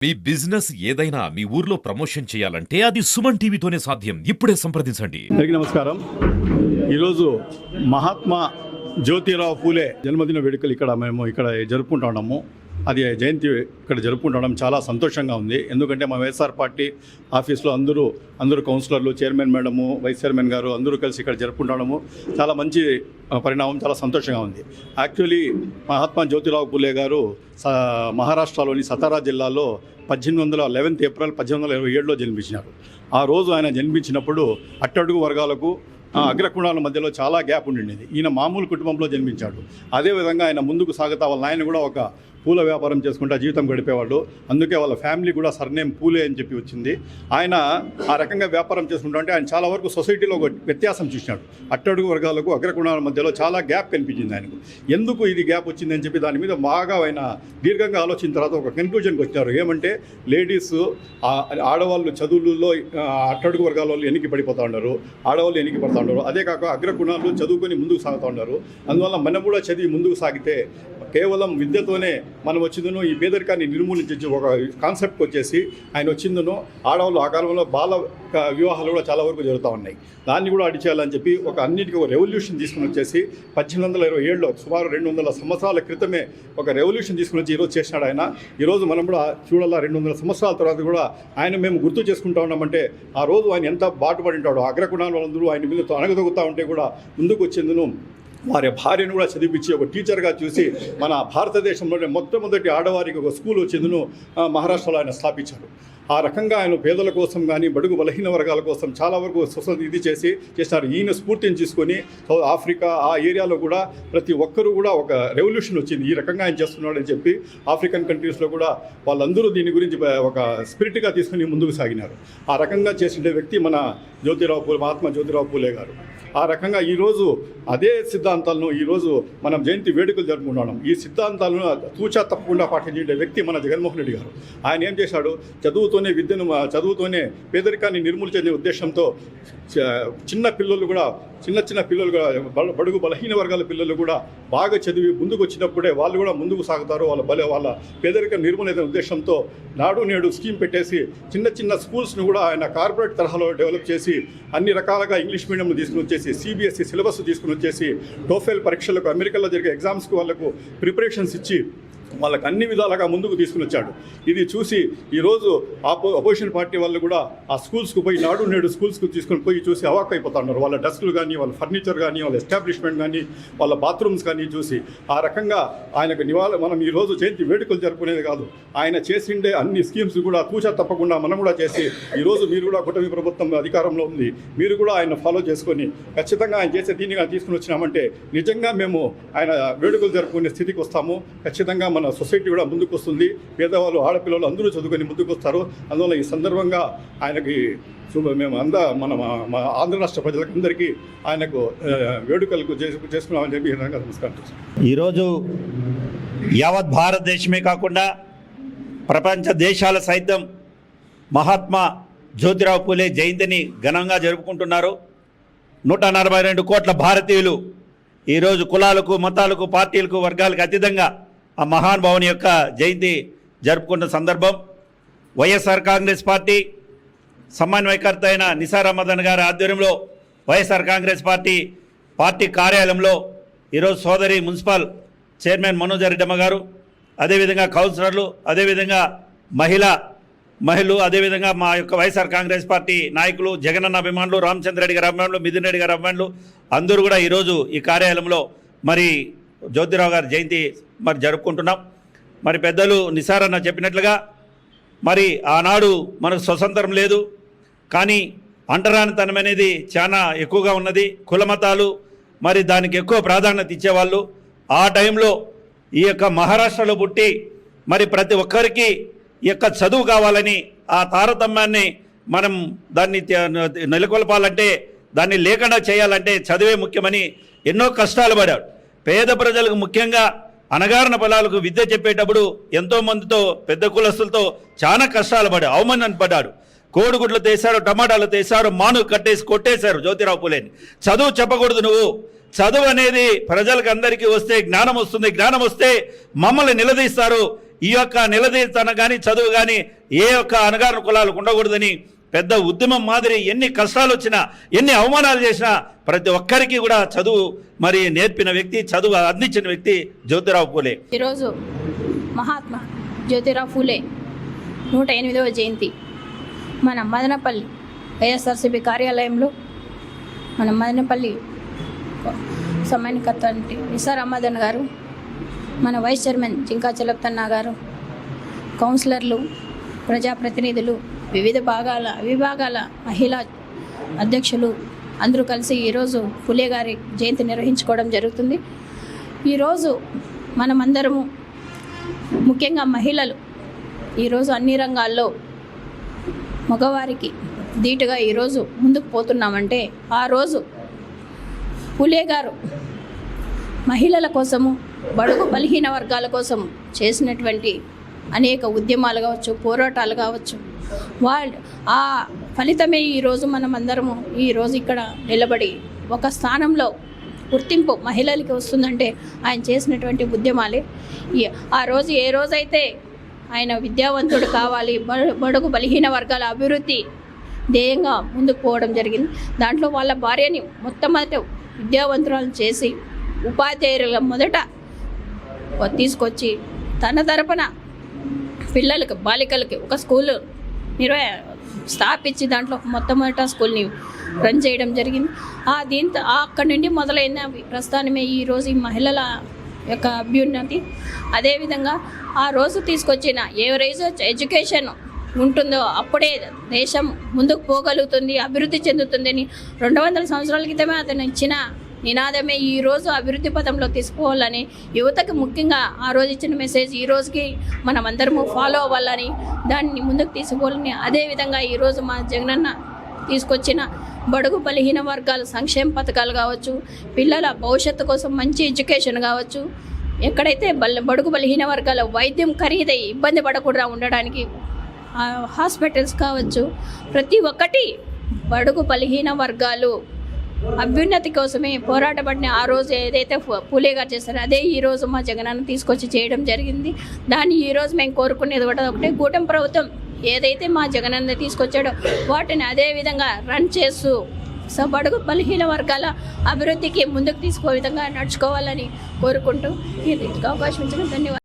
మీ business ఏదైనా మీ ఊర్లో promotion చేయాలంటే అది సుమన్ టీవీతోనే సాధ్యం. ఇప్పుడే సంప్రదించండి. అందరికీ నమస్కారం. ఈరోజు మహాత్మా జ్యోతిరావు పూలే జన్మదిన వేడుకలు మేము ఇక్కడ జరుపుకుంటా ఉన్నాము. అది జయంతి ఇక్కడ జరుపుకుంటడం చాలా సంతోషంగా ఉంది. ఎందుకంటే మా వైఎస్ఆర్ పార్టీ ఆఫీస్లో అందరూ కౌన్సిలర్లు, చైర్మన్ మేడము, వైస్ చైర్మన్ గారు అందరూ కలిసి ఇక్కడ జరుపుకుంటడము చాలా మంచి పరిణామం, చాలా సంతోషంగా ఉంది. యాక్చువల్లీ మహాత్మా జ్యోతిరావు పూలే గారు మహారాష్ట్రలోని సతారా జిల్లాలో 11 ఏప్రిల్ 1827లో జన్మించినారు. ఆ రోజు ఆయన జన్మించినప్పుడు అట్టడుగు వర్గాలకు అగ్రకుణాల మధ్యలో చాలా గ్యాప్ ఉండింది. ఈయన మామూలు కుటుంబంలో జన్మించాడు. అదేవిధంగా ఆయన ముందుకు సాగుతా వాళ్ళ ఆయన కూడా ఒక పూల వ్యాపారం చేసుకుంటా జీవితం గడిపేవాళ్ళు. అందుకే వాళ్ళ ఫ్యామిలీ కూడా సర్నేమ్ పూలే అని చెప్పి వచ్చింది. ఆయన ఆ రకంగా వ్యాపారం చేసుకుంటా ఆయన చాలా వరకు సొసైటీలో ఒక వ్యత్యాసం చూసినాడు. అట్టడుగు వర్గాలకు అగ్రకుణాల మధ్యలో చాలా గ్యాప్ కనిపించింది ఆయనకు. ఎందుకు ఇది గ్యాప్ వచ్చిందని చెప్పి దాని మీద బాగా ఆయన దీర్ఘంగా ఆలోచించిన తర్వాత ఒక కన్క్లూజన్కి వచ్చారు. ఏమంటే లేడీస్, ఆడవాళ్ళు చదువుల్లో అట్టడుగు వర్గాల వాళ్ళు ఎన్నికి పడిపోతూ ఉన్నారు, ఆడవాళ్ళు ఎన్నికి పడుతూ ఉన్నారు. అదే కాక అగ్రకుణాలు చదువుకొని ముందుకు సాగుతూ ఉన్నారు. అందువల్ల మనం కూడా చదివి ముందుకు సాగితే కేవలం విద్యతోనే మనం వచ్చిందనో ఈ పేదరికాన్ని నిర్మూలించే ఒక కాన్సెప్ట్కి వచ్చేసి ఆయన వచ్చిందనో ఆడవాళ్ళు ఆ కాలంలో బాల వివాహాలు కూడా చాలా వరకు జరుగుతూ ఉన్నాయి. దాన్ని కూడా అడిచేయాలని చెప్పి అన్నిటికీ ఒక రెవల్యూషన్ తీసుకుని వచ్చేసి 1827లో సుమారు 200 సంవత్సరాల క్రితమే ఒక రెవల్యూషన్ తీసుకుని వచ్చి ఈరోజు చేసినాడు ఆయన. ఈరోజు మనం కూడా చూడాలా, 200 సంవత్సరాల తర్వాత కూడా ఆయన మేము గుర్తు చేసుకుంటా ఉన్నామంటే ఆ రోజు ఆయన ఎంత బాటుపడి ఉంటాడో. అగ్రకుణాల వాళ్ళందరూ ఆయన మీద అణగదొగుతూ ఉంటే కూడా ముందుకు వచ్చిందను వారి భార్యను కూడా చదివించి ఒక టీచర్గా చూసి మన భారతదేశంలోనే మొట్టమొదటి ఆడవారికి ఒక స్కూల్ వచ్చిందను మహారాష్ట్రలో ఆయన స్థాపించాడు. ఆ రకంగా ఆయన పేదల కోసం కానీ బడుగు బలహీన వర్గాల కోసం చాలా వరకు ఇది చేశారు. ఈయన స్ఫూర్తిని తీసుకొని సౌత్ ఆఫ్రికా ఆ ఏరియాలో కూడా ప్రతి ఒక్కరూ కూడా ఒక రెవల్యూషన్ వచ్చింది. ఈ రకంగా ఆయన చేస్తున్నాడని చెప్పి ఆఫ్రికన్ కంట్రీస్లో కూడా వాళ్ళందరూ దీని గురించి ఒక స్పిరిట్గా తీసుకుని ముందుకు సాగినారు. ఆ రకంగా చేసిన వ్యక్తి మన మహాత్మా జ్యోతిరావు పూలే గారు. ఆ రకంగా ఈరోజు అదే సిద్ధాంతాలను ఈరోజు మనం జయంతి వేడుకలు జరుపుకుంటున్నాం. ఈ సిద్ధాంతాలను తూచా తప్పకుండా పాటించే వ్యక్తి మన జగన్మోహన్ రెడ్డి గారు. ఆయన ఏం చేశాడు, చదువుతోనే పేదరికాన్ని నిర్మూలించే ఉద్దేశంతో చిన్న పిల్లలు కూడా బడుగు బలహీన వర్గాల పిల్లలు కూడా బాగా చదివి ముందుకు వచ్చినప్పుడే వాళ్ళు కూడా ముందుకు సాగుతారు. వాళ్ళ పేదరిక నిర్మూలన ఉద్దేశంతో నాడు నేడు స్కీమ్ పెట్టేసి చిన్న స్కూల్స్ను కూడా ఆయన కార్పొరేట్ తరహాలో డెవలప్ చేసి అన్ని రకాలుగా ఇంగ్లీష్ మీడియంను తీసుకుని వచ్చేసి CBSE సిలబస్ తీసుకుని వచ్చేసి టోఫెల్ పరీక్షలకు అమెరికాలో జరిగే ఎగ్జామ్స్కి వాళ్ళకు ప్రిపరేషన్స్ ఇచ్చి వాళ్ళకి అన్ని విధాలుగా ముందుకు తీసుకుని వచ్చాడు. ఇది చూసి ఈరోజు అపోజిషన్ పార్టీ వాళ్ళు కూడా ఆ స్కూల్స్కు పోయి నాడు నేడు స్కూల్స్కు తీసుకొని పోయి చూసి అవాక్ అయిపోతున్నారు. వాళ్ళ డెస్క్లు కానీ, వాళ్ళ ఫర్నిచర్ కానీ, వాళ్ళ ఎస్టాబ్లిష్మెంట్ కానీ, వాళ్ళ బాత్రూమ్స్ కానీ చూసి ఆ రకంగా ఆయనకు మనం ఈరోజు జయంతి వేడుకలు జరుపుకునేది కాదు, ఆయన చేసిండే అన్ని స్కీమ్స్ కూడా తూచా తప్పకుండా మనం కూడా చేసి ఈరోజు మీరు కూడా కూటమి ప్రభుత్వం అధికారంలో ఉంది, మీరు కూడా ఆయన ఫాలో చేసుకొని ఖచ్చితంగా ఆయన చేసే దీనిగా తీసుకుని వచ్చినామంటే నిజంగా మేము ఆయన వేడుకలు జరుపుకునే స్థితికి వస్తాము. ఖచ్చితంగా మన సొసైటీ కూడా ముందుకు వస్తుంది. పేదవాళ్ళు, ఆడపిల్లలు అందరూ చదువుకొని ముందుకు వస్తారు. అందువల్ల ఈ సందర్భంగా ఆయనకి మేము మన ఆంధ్ర రాష్ట్ర ప్రజలందరికీ ఆయనకు వేడుకలకు చేసుకున్నామని చెప్పి నమస్కారం. ఈరోజు యావత్ భారతదేశమే కాకుండా ప్రపంచ దేశాల సైతం మహాత్మా జ్యోతిరావు పూలే జయంతిని ఘనంగా జరుపుకుంటున్నారు. 142 కోట్ల భారతీయులు ఈరోజు కులాలకు, మతాలకు, పార్టీలకు, వర్గాలకు అతీతంగా ఆ మహానుభావుని యొక్క జయంతి జరుపుకున్న సందర్భం. వైఎస్ఆర్ కాంగ్రెస్ పార్టీ సమన్వయకర్త అయిన నిసార్ అహ్మద్ గారి ఆధ్వర్యంలో వైఎస్ఆర్ కాంగ్రెస్ పార్టీ కార్యాలయంలో ఈరోజు సోదరి మున్సిపల్ చైర్మన్ మనోజ్ రెడ్డమ్మ గారు, అదేవిధంగా కౌన్సిలర్లు, అదేవిధంగా మహిళలు, అదేవిధంగా మా యొక్క వైఎస్ఆర్ కాంగ్రెస్ పార్టీ నాయకులు, జగనన్న అభిమానులు, రామచంద్ర రెడ్డి గారి అభిమానులు, మిథున్ రెడ్డి గారి అభిమానులు అందరూ కూడా ఈరోజు ఈ కార్యాలయంలో మరి జ్యోతిరావు గారి జయంతి జరుపుకుంటున్నాం. మరి పెద్దలు నిసార్ అన్న చెప్పినట్లుగా మరి ఆనాడు మనకు స్వతంత్రం లేదు, కానీ అంటరానితనం అనేది చాలా ఎక్కువగా ఉన్నది. కులమతాలు మరి దానికి ఎక్కువ ప్రాధాన్యత ఇచ్చేవాళ్ళు. ఆ టైంలో ఈ యొక్క మహారాష్ట్రలో పుట్టి మరి ప్రతి ఒక్కరికి ఈ యొక్క చదువు కావాలని ఆ తారతమ్యాన్ని మనం దాన్ని నెలకొల్పాలంటే, దాన్ని లేకుండా చేయాలంటే చదివే ముఖ్యమని ఎన్నో కష్టాలు పడాడు. పేద ప్రజలకు ముఖ్యంగా అణగారిన పొలాలకు విద్య చెప్పేటప్పుడు ఎంతోమందితో పెద్ద కులస్తులతో చాలా కష్టాలు పడాడు, అవమానం పడ్డాడు. కోడిగుడ్లు తీశారు, టమాటాలు తీశారు, మాను కట్టేసి కొట్టేశారు జ్యోతిరావు పూలేని. చదువు చెప్పకూడదు నువ్వు, చదువు అనేది ప్రజలకు అందరికీ వస్తే జ్ఞానం వస్తుంది, జ్ఞానం వస్తే మమ్మల్ని నిలదీస్తారు, ఈ యొక్క నిలదీతన కానీ చదువు కానీ ఏ యొక్క అణగారిన కులాలకు ఉండకూడదని పెద్ద ఉద్యమం మాదిరి ఎన్ని కష్టాలు వచ్చినా ఎన్ని అవమానాలు చేసినా ప్రతి ఒక్కరికి కూడా చదువు మరి నేర్పిన వ్యక్తి, చదువు అందించిన వ్యక్తి జ్యోతిరావు పూలే. ఈరోజు మహాత్మా జ్యోతిరావు ఫూలే 108వ జయంతి మన మదనపల్లి వైఎస్ఆర్సీపీ కార్యాలయంలో మన మదనపల్లి సమన్వయకర్త నిసార్ అహ్మదన్ గారు, మన వైస్ చైర్మన్ జింకా చలప్తన్న గారు, కౌన్సిలర్లు, ప్రజాప్రతినిధులు, వివిధ విభాగాల మహిళా అధ్యక్షులు అందరూ కలిసి ఈరోజు ఫులే గారి జయంతి నిర్వహించుకోవడం జరుగుతుంది. ఈరోజు మనమందరము ముఖ్యంగా మహిళలు ఈరోజు అన్ని రంగాల్లో మగవారికి ధీటుగా ఈరోజు ముందుకు పోతున్నామంటే ఆ రోజు ఫులే గారు మహిళల కోసము, బడుగు బలహీన వర్గాల కోసం చేసినటువంటి అనేక ఉద్యమాలు కావచ్చు, పోరాటాలు కావచ్చు, ఆ ఫలితమే ఈరోజు మనమందరము ఈరోజు ఇక్కడ నిలబడి ఒక స్థానంలో గుర్తింపు మహిళలకి వస్తుందంటే ఆయన చేసినటువంటి ఉద్యమాలే. ఆ రోజు ఏ రోజైతే ఆయన విద్యావంతుడు కావాలి, బడుగు బలహీన వర్గాల అభివృద్ధి ధ్యేయంగా ముందుకు పోవడం జరిగింది. దాంట్లో వాళ్ళ భార్యని మొట్టమొదట విద్యావంతురాలను చేసి ఉపాధ్యాయులుగా మొదట తీసుకొచ్చి తన తరపున పిల్లలకి, బాలికలకి ఒక స్కూలు స్థాపించి దాంట్లో మొట్టమొదట స్కూల్ని రన్ చేయడం జరిగింది. దీంతో అక్కడి నుండి మొదలైన ప్రస్థానమే ఈరోజు ఈ మహిళల యొక్క అభ్యున్నతి. అదేవిధంగా ఆ రోజు తీసుకొచ్చిన ఎవరైతే ఎడ్యుకేషన్ ఉంటుందో అప్పుడే దేశం ముందుకు పోగలుగుతుంది, అభివృద్ధి చెందుతుందని 200 సంవత్సరాల క్రితమే అతను ఇచ్చిన నినాదమే ఈరోజు అభివృద్ధి పథంలో తీసుకోవాలని యువతకు ముఖ్యంగా ఆ రోజు ఇచ్చిన మెసేజ్ ఈ రోజుకి మనం అందరము ఫాలో అవ్వాలని, దాన్ని ముందుకు తీసుకోవాలని. అదేవిధంగా ఈరోజు మా జగనన్న తీసుకొచ్చిన బడుగు బలహీన వర్గాల సంక్షేమ పథకాలు కావచ్చు, పిల్లల భవిష్యత్తు కోసం మంచి ఎడ్యుకేషన్ కావచ్చు, ఎక్కడైతే బడుగు బలహీన వర్గాల వైద్యం ఖరీదై ఇబ్బంది పడకుండా ఉండడానికి హాస్పిటల్స్ కావచ్చు, ప్రతి ఒక్కటి బడుగు బలహీన వర్గాలు అభ్యున్నతి కోసమే పోరాటపడిన ఆ రోజు ఏదైతే పూలే గారు చేశారో అదే ఈరోజు మా జగనన్న తీసుకొచ్చి చేయడం జరిగింది. దాన్ని ఈరోజు మేము కోరుకునేది కూడా ఒకటే, కూటమి ప్రభుత్వం ఏదైతే మా జగనన్న తీసుకొచ్చాడో వాటిని అదే విధంగా రన్ చేస్తూ బడుగు బలహీన వర్గాల అభివృద్ధికి ముందుకు తీసుకో విధంగా నడుచుకోవాలని కోరుకుంటూ ఇది అవకాశం ఇచ్చిన ధన్యవాదాలు.